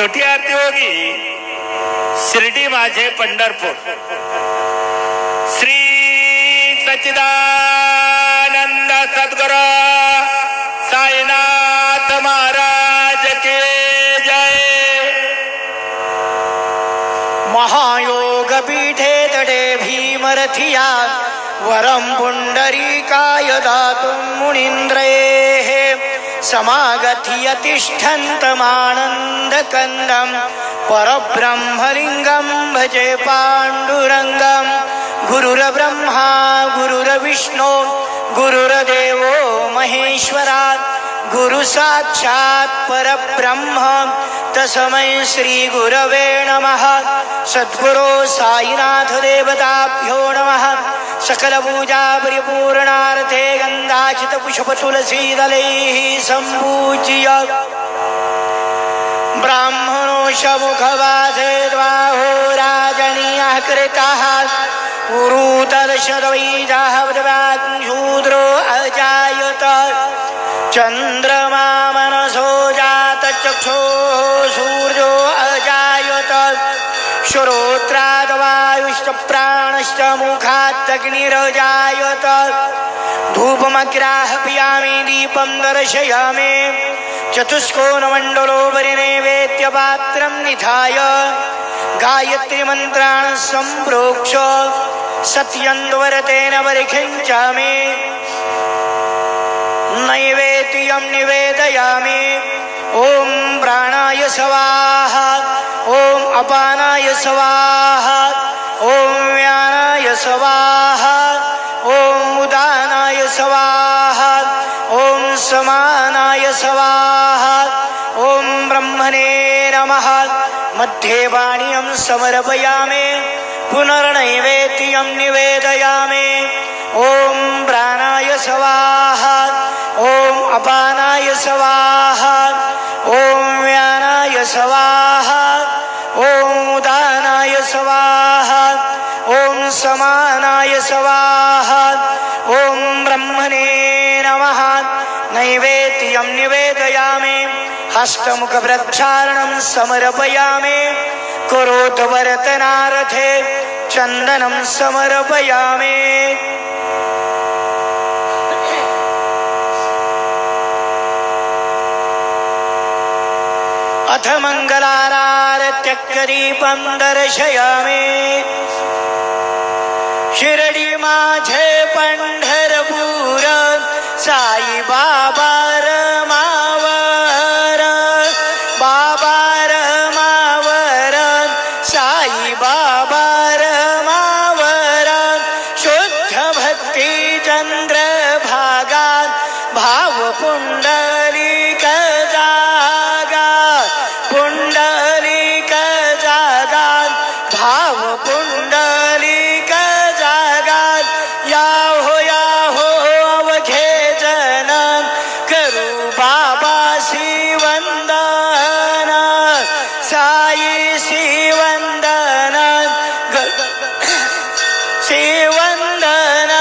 छोटी आरती होगी शिर्डी माझे पंढरपूर श्री सच्चिदानंद सद्गुरु साईनाथ महाराज के जय। महायोग पीठे तडे भीमरथिया वरम पुंडरीकाय दातुं मुनीन्द्रैः समागत्य तिष्ठन्तमानन्दकन्दं परब्रह्मलिङ्गं भजे पाण्डुरङ्गं। गुरुर्ब्रह्मा गुरुर्विष्णु गुरुर्देवो महेश्वरा गुरु साक्षात् परब्रह्म तस्मै श्री गुरवे नमः। सद्गुरो साईनाथ देवताभ्यो नमः। सकल पूजा परिपूर्णार्थे गंधाचित पुष्प तुलसी दलैः सम्पूज्य ब्राह्मणोष मुखवासे द्वाहो राजनीयः कृताः उरुतर्षद्वैजाः शूद्रो अजायत। चन्द्रमा मनसो जातचक्षुः सूर्यो अजायत। श्रोत्राद्वायुश्च प्राणश्च मुखादग्निरजायत। धूपमग्राहपयामि दीपं दर्शयामि चतुष्कोणमण्डलोपरि नैवेद्यपात्रं निधाय गायत्रीमन्त्रान् सम्प्रोक्ष्य सत्यन्द्वरतेन परिखिञ्चामि नैवेद्यं निवेदयामि। ॐ प्राणाय स्वाहा ॐ अपानाय स्वाहा ॐ व्यानाय स्वाहा ॐ उदानाय स्वाहा ॐ समानाय स्वाहा ॐ ब्रह्मणे नमः। मध्ये वाणीयं समर्पयामि पुनर्नैवेद्यं निवेदयामि। ॐ प्राणाय स्वाहा ॐ अपानाय स्वाहा ॐ व्यानाय स्वाहा ॐ उदानाय स्वाहा ॐ समानाय स्वाहा ॐ ब्रह्मणे नमः। नैवेद्यं निवेदयामि हस्तमुखप्रक्षालनं समर्पयामि। करोद्वर्तनार्थे चन्दनं समर्पयामि। अथ मंगलारारत्यक्कदीपं दर्शयामि। शिर्डी माझे पंढरपूर साई बाबा रमावर बाबा रमावर साई बाबा रमावर। शुद्ध भक्ती चंद्रभागा भाव पुंडलिक जागा पुंडलिक जागा भाव पुंडलिक जागा। या हो अवघे जन करू बाबासी वंदन साई सी वंदन सी वंदन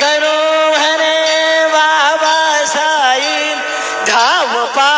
करू म्हणे बाबा साई धाव पा